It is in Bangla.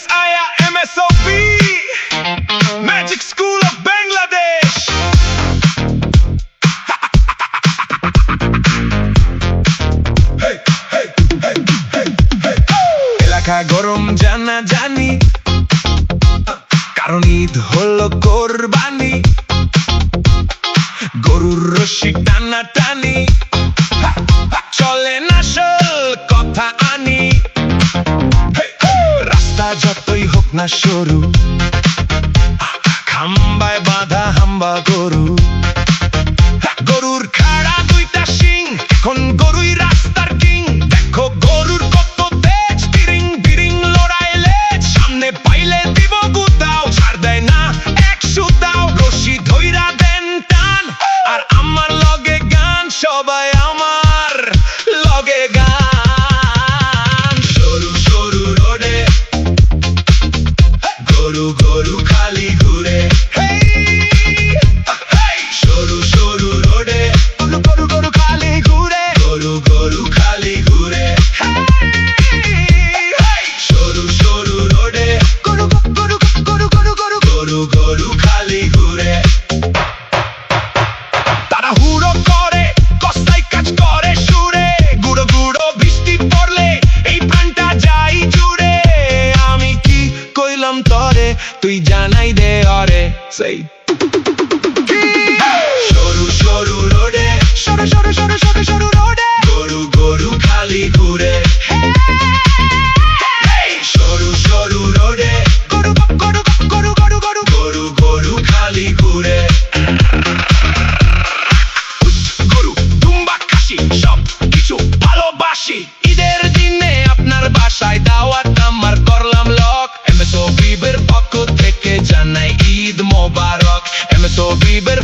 Aya MSOP Magic School of Bangladesh Hey hey hey hey hey এলাকা গরম জানা জানি কারণ ঈদ হলো কোরবানি গরুর রশি টানা টানি চলে না আসল কথা আনি রাস্তা যতই হোক না সরু খাম্বায় বাঁধা হাম্বা গরু গরুর খাড়া দুইটা শিং এখন গরুই রাস্তার কিং দেখো গরুর কত তেজ বিরিং বিরিং লড়াই লেজ সামনে পাইলে দিব গুতাও ছাড় দেয় না এক সুতাও রশি ধইরা দেন টান আর আমার লগে গান সবাই আমার লগে গান সরু সরু রোডে গরু গরু খালি ঘুরে সরু সরু রোডে গরু গরু খালি ঘুরে গরু গরু খালি ঘুরে সরু সরু রোডে গরু গরু গরু গরু গরু গরু গরু খালি ঘুরে তারা হুড়ো করে কস্তায় কাজ করে সুরে গুড়ো গুড়ো বৃষ্টি পড়লে এই প্রাণটা যাই জুড়ে আমি কি কইলাম তরে তুই জানাই দে অরে সেই সরু সরু রোডে সরু সরু সরু সরু সরু রোডে গরু গরু খালি ঘুরে সরু সরু রোডে গরু গরু গরু গরু গরু গরু গরু খালি ঘুরে গরু দুম্বা খাসি সব কিছু ভালোবাসি ঈদের দিনে আপনার বাসায় দাওয়াত আমার করলাম লক MSOP এর পক্ষ থেকে জানাই ঈদ মোবারক MSOP এর